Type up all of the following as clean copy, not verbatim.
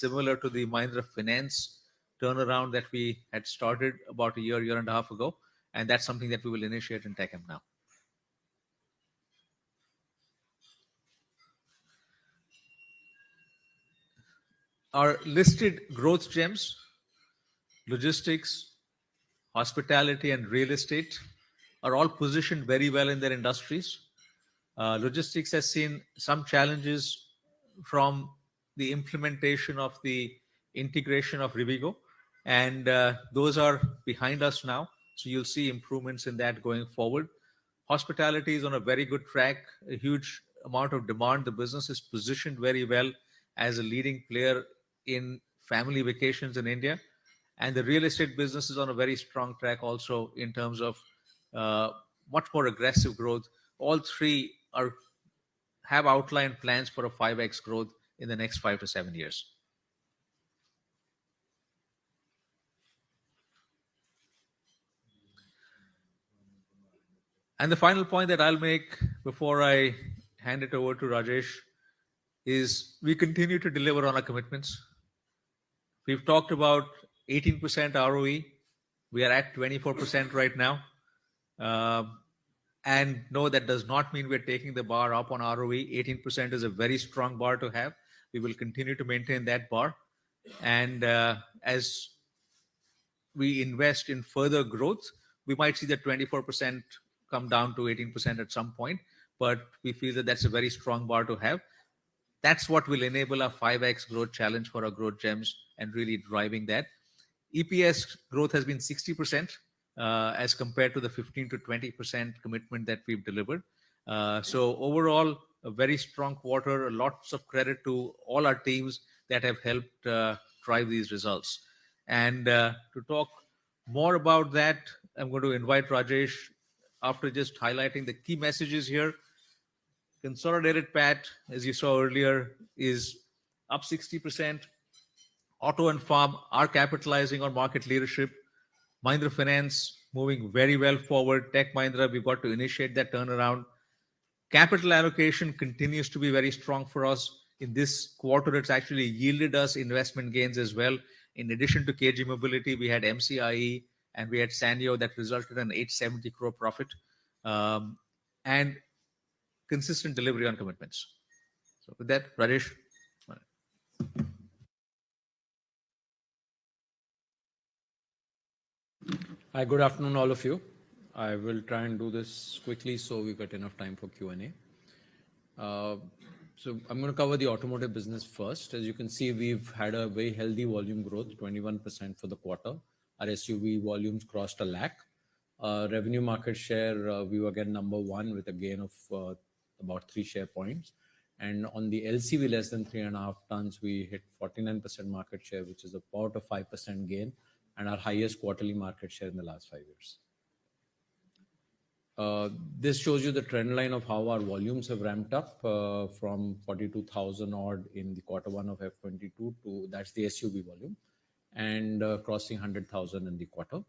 similar to the Mahindra Finance turnaround that we had started about a year and a half ago. And that's something that we will initiate in TechM now. Our listed growth gems, logistics, hospitality, and real estate, are all positioned very well in their industries. Logistics has seen some challenges from the implementation of the integration of Rivigo, and those are behind us now. So you'll see improvements in that going forward. Hospitality is on a very good track, a huge amount of demand. The business is positioned very well as a leading player in family vacations in India. And the real estate business is on a very strong track also in terms of uh, much more aggressive growth. All three are have outlined plans for a 5x growth in the next 5 to 7 years. And the final point that I'll make before I hand it over to Rajesh is we continue to deliver on our commitments. We've talked about 18% ROE. We are at 24% right now. And no, that does not mean we're taking the bar up on ROE. 18% is a very strong bar to have. We will continue to maintain that bar. And as we invest in further growth, we might see that 24% come down to 18% at some point. But we feel that that's a very strong bar to have. That's what will enable our 5x growth challenge for our growth gems and really driving that. EPS growth has been 60% as compared to the 15 to 20% commitment that we've delivered. So overall, a very strong quarter. Lots of credit to all our teams that have helped drive these results. And to talk more about that, I'm going to invite Rajesh after just highlighting the key messages here. Consolidated PAT, as you saw earlier, is up 60%. Auto and farm are capitalizing on market leadership. Mahindra Finance moving very well forward. Tech Mahindra, we've got to initiate that turnaround. Capital allocation continues to be very strong for us. In this quarter, it's actually yielded us investment gains as well. In addition to KG Mobility, we had MCIE and we had Sanyo that resulted in 870 crore profit. And consistent delivery on commitments. So with that, Rajesh. Hi, good afternoon, all of you. I will try and do this quickly so we get enough time for Q&A. So I'm going to cover the automotive business first. As you can see, we've had a very healthy volume growth, 21% for the quarter. Our SUV volumes crossed a lakh. Revenue market share, we were again number one with a gain of about 3 share points. And on the LCV less than 3.5 tons, we hit 49% market share, which is about a 5% gain and our highest quarterly market share in the last 5 years. This shows you the trend line of how our volumes have ramped up from 42,000 odd in the quarter one of F22 to that's the SUV volume and crossing 100,000 in the quarter.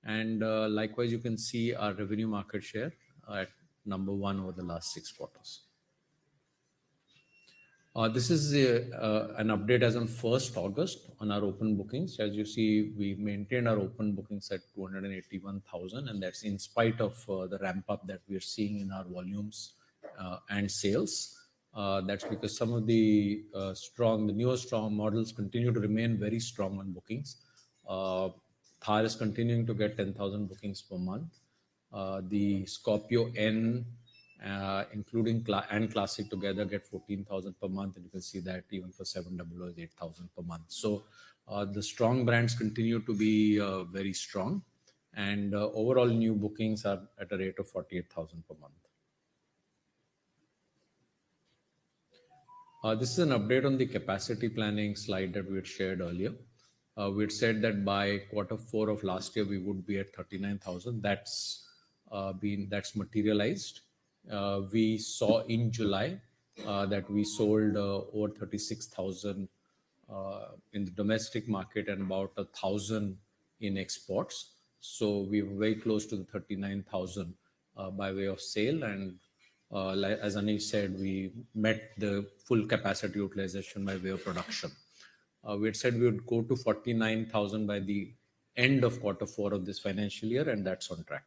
And likewise, you can see our revenue market share at number one over the last 6 quarters. This is an update as on 1st August on our open bookings. As you see, we maintained our open bookings at 281,000, and that's in spite of the ramp up that we're seeing in our volumes and sales. That's because some of the newer strong models continue to remain very strong on bookings. Thar is continuing to get 10,000 bookings per month. The Scorpio N, including and Classic together, get 14,000 per month, and you can see that even for 700 is 8,000 per month. So the strong brands continue to be very strong, and overall new bookings are at a rate of 48,000 per month. This is an update on the capacity planning slide that we had shared earlier. We had said that by quarter 4 of last year we would be at 39,000. That's materialized. We saw in July that we sold over 36,000 in the domestic market and about 1,000 in exports. So we were very close to the 39,000 by way of sale. And as Anish said, we met the full capacity utilization by way of production. We had said we would go to 49,000 by the end of quarter four of this financial year, and that's on track.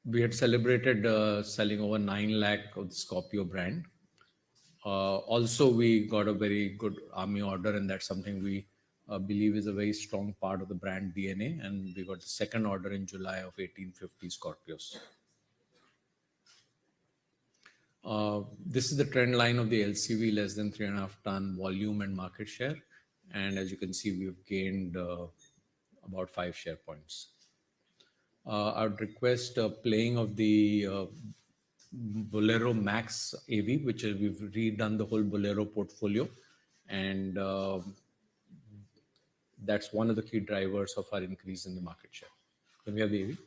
We had celebrated selling over 9 lakh of the Scorpio brand. Also, we got a very good army order, and that's something we believe is a very strong part of the brand DNA. And we got the second order in July of 1850 Scorpios. This is the trend line of the LCV less than 3.5 ton volume and market share. And as you can see, we've gained about 5 share points. I would request playing of the Bolero Max AV, which is we've redone the whole Bolero portfolio, and that's one of the key drivers of our increase in the market share. Can we have the AV?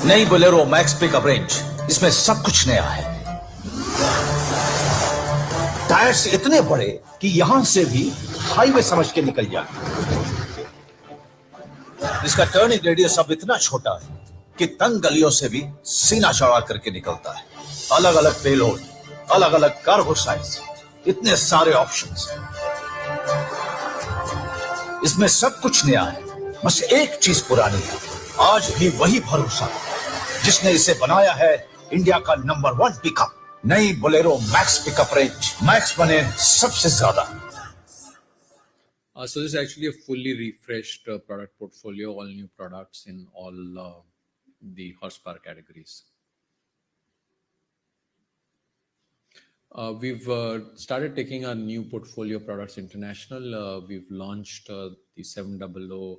नई Bolero max pickup range, इसमें सब कुछ नया है। Tyres इतने बड़े कि यहां से भी हाईवे समझ के निकल जाए। इसका टर्निंग रेडियस अब इतना छोटा है कि तंग गलियों से भी सीना चौड़ा करके निकलता है। अलग अलग पेलोड, अलग अलग कार्गो साइज, इतने सारे ऑप्शंस। इसमें सब कुछ नया है, बस एक चीज पुरानी है। आज भी वही भरोसा जिसने इसे बनाया है, इंडिया का नंबर 1 पिकअप। नई Bolero max pickup range, max बने सबसे ज्यादा। So this is actually a fully refreshed product portfolio, all new products in all the horsepower categories. We've started taking our new portfolio products international. We've launched the 700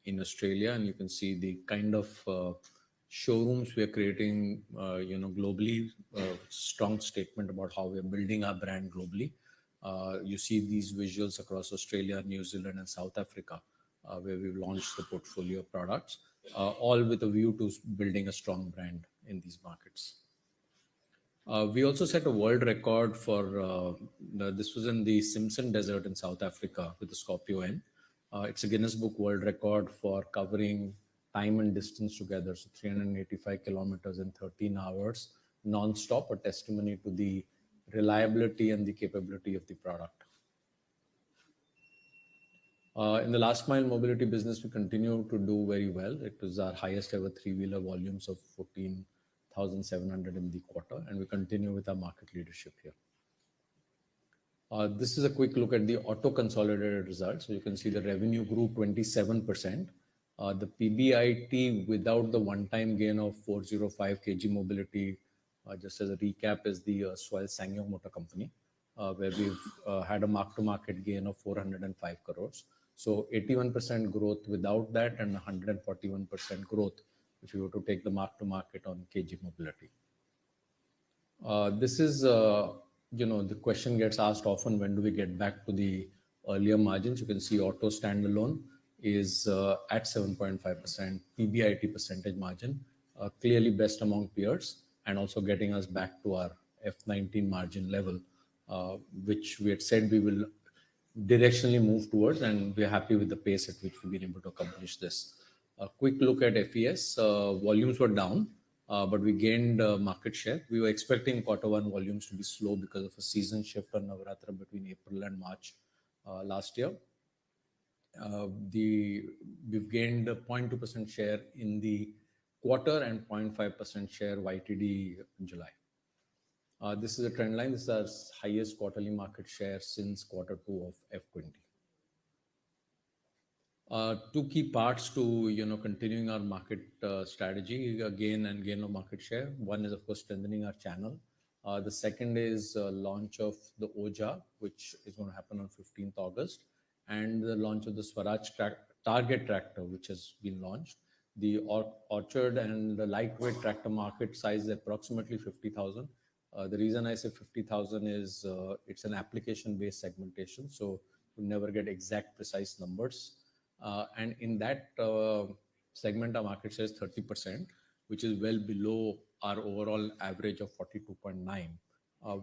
in Australia, and you can see the kind of showrooms we are creating, globally. Strong statement about how we are building our brand globally. You see these visuals across Australia, New Zealand, and South Africa, where we've launched the portfolio of products, all with a view to building a strong brand in these markets. We also set a world record for, this was in the Simpson Desert in South Africa with the Scorpio N. It's a Guinness Book World Record for covering time and distance together. So 385 kilometers in 13 hours, non-stop, a testimony to the reliability and the capability of the product. In the last mile mobility business, we continue to do very well. It was our highest ever three-wheeler volumes of 14,700 in the quarter, and we continue with our market leadership here. This is a quick look at the auto consolidated results. So you can see the revenue grew 27%. The PBIT without the one-time gain of 405 kg mobility, just as a recap, is the SANYO Motor Company, where we've had a mark-to-market gain of 405 crores. So 81% growth without that, and 141% growth if you were to take the mark-to-market on kg mobility. This is, the question gets asked often, when do we get back to the earlier margins? You can see auto standalone is at 7.5% PBIT percentage margin, clearly best among peers, and also getting us back to our F19 margin level, which we had said we will directionally move towards, and we're happy with the pace at which we've been able to accomplish this. A quick look at FES. Volumes were down, but we gained market share. We were expecting quarter one volumes to be slow because of a season shift on Navratra between April and March last year. We've gained a 0.2% share in the quarter and 0.5% share YTD in July. This is a trend line. This is our highest quarterly market share since quarter 2 of F20. Two key parts to continuing our market strategy, gain of market share. One is, of course, strengthening our channel. The second is launch of the Oja, which is going to happen on 15th August, and the launch of the Swaraj Target tractor, which has been launched. The Orchard and the lightweight tractor market size is approximately 50,000. The reason I say 50,000 is it's an application-based segmentation, so you never get exact precise numbers. And in that segment, our market share is 30%, which is well below our overall average of 42.9,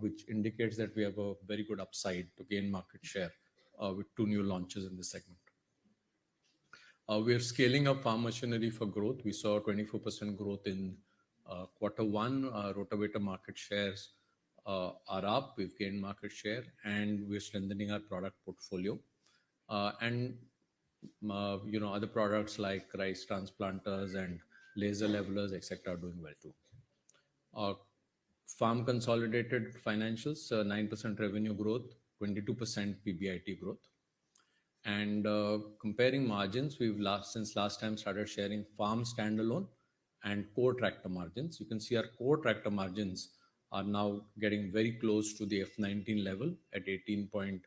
which indicates that we have a very good upside to gain market share with 2 new launches in this segment. We are scaling up farm machinery for growth. We saw 24% growth in quarter one. Rotavator market shares are up. We've gained market share, and we're strengthening our product portfolio. And other products like rice transplanters and laser levelers, etc., are doing well too. Uh, Farm consolidated financials: 9% revenue growth, 22% PBIT growth. And comparing margins, we've since last time started sharing farm standalone and core tractor margins. You can see our core tractor margins are now getting very close to the F19 level at 18.6%,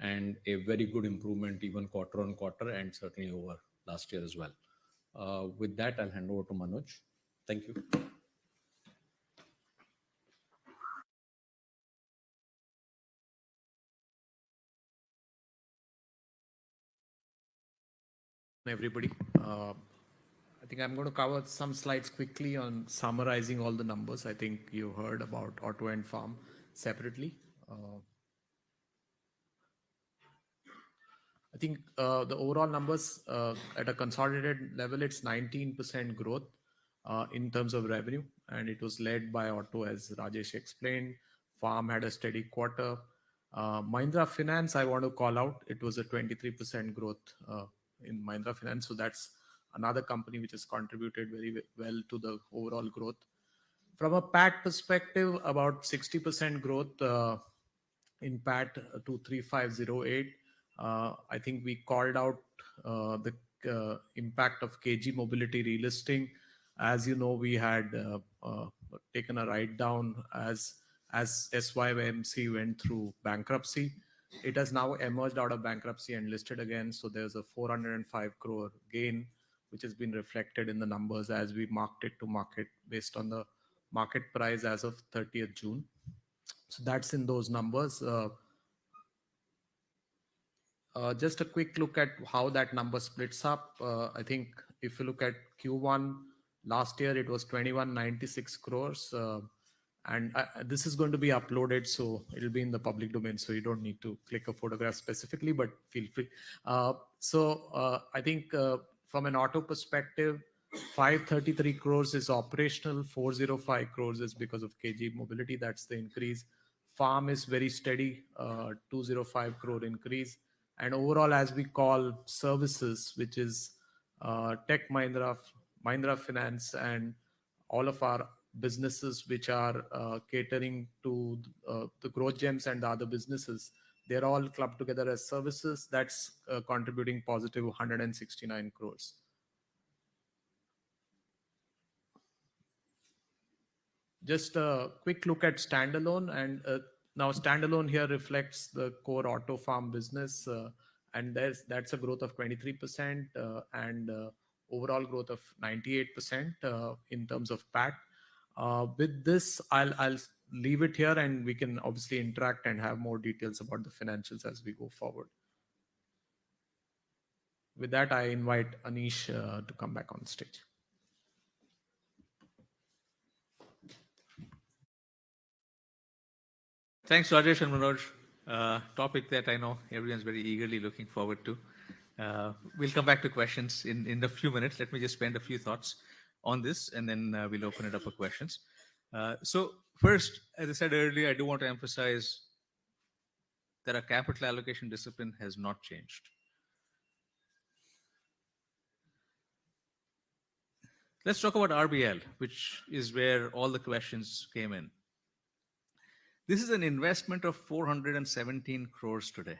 and a very good improvement even quarter on quarter and certainly over last year as well. With that, I'll hand over to Manoj. Thank you. Everybody. I think I'm going to cover some slides quickly on summarizing all the numbers. I think you heard about auto and farm separately. I think the overall numbers at a consolidated level, it's 19% growth in terms of revenue, and it was led by auto, as Rajesh explained. Farm had a steady quarter. Mahindra Finance, I want to call out, it was a 23% growth in Mahindra Finance. So that's another company which has contributed very well to the overall growth. From a PAT perspective, about 60% growth in PAT to 3508. I think we called out the impact of KG Mobility relisting. As you know, we had taken a write down as SYMC went through bankruptcy. It has now emerged out of bankruptcy and listed again. So there's a 405 crore gain, which has been reflected in the numbers as we marked it to market based on the market price as of 30th June. So that's in those numbers. Just a quick look at how that number splits up. I think if you look at Q1 last year, it was 2196 crores. And this is going to be uploaded, so it'll be in the public domain, so you don't need to click a photograph specifically, but feel free. I think from an auto perspective, 533 crores is operational, 405 crores is because of KG Mobility. That's the increase. Farm is very steady, 205 crore increase. And overall, as we call services, which is Tech Mahindra, Mahindra Finance, and all of our businesses which are catering to the growth gems and the other businesses, they're all clubbed together as services. That's contributing positive 169 crores. Just a quick look at standalone, and now standalone here reflects the core auto farm business, and that's a growth of 23% and overall growth of 98% in terms of PAT. With this, I'll leave it here, and we can obviously interact and have more details about the financials as we go forward. With that, I invite Anish to come back on stage. Thanks, Rajesh and Manoj. Topic that I know everyone's very eagerly looking forward to. We'll come back to questions in a few minutes. Let me just spend a few thoughts on this, and then we'll open it up for questions. So first, as I said earlier, I do want to emphasize that our capital allocation discipline has not changed. Let's talk about RBL, which is where all the questions came in. This is an investment of 417 crores today.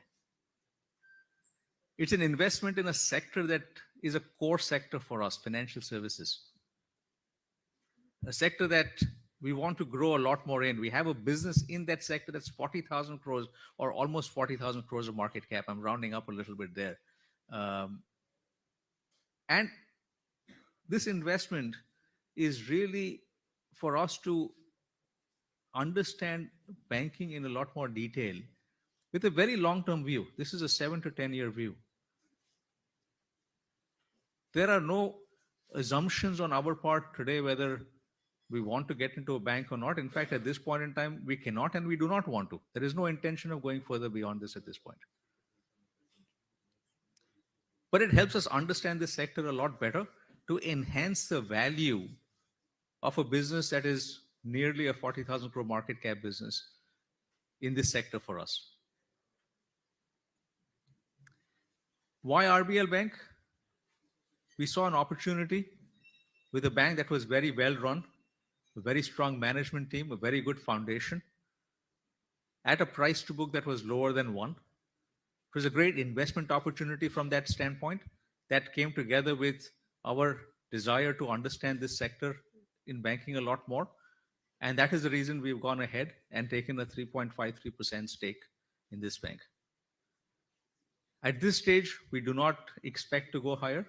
It's an investment in a sector that is a core sector for us, financial services. A sector that we want to grow a lot more in. We have a business in that sector that's 40,000 crores or almost 40,000 crores of market cap. I'm rounding up a little bit there. And this investment is really for us to understand banking in a lot more detail with a very long-term view. This is a 7 to 10-year view. There are no assumptions on our part today whether we want to get into a bank or not. In fact, at this point in time, we cannot and we do not want to. There is no intention of going further beyond this at this point. But it helps us understand this sector a lot better to enhance the value of a business that is nearly a 40,000 crore market cap business in this sector for us. Why RBL Bank? We saw an opportunity with a bank that was very well run, a very strong management team, a very good foundation, at a price to book that was lower than one. It was a great investment opportunity from that standpoint that came together with our desire to understand this sector in banking a lot more. And that is the reason we've gone ahead and taken a 3.53% stake in this bank. At this stage, we do not expect to go higher.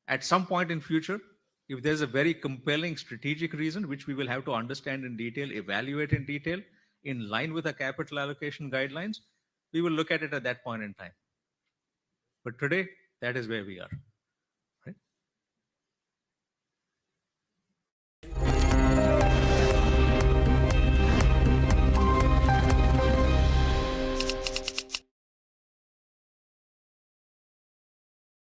At some point in future, if there's a very compelling strategic reason, which we will have to understand in detail, evaluate in detail, in line with our capital allocation guidelines, we will look at it at that point in time. But today, that is where we are.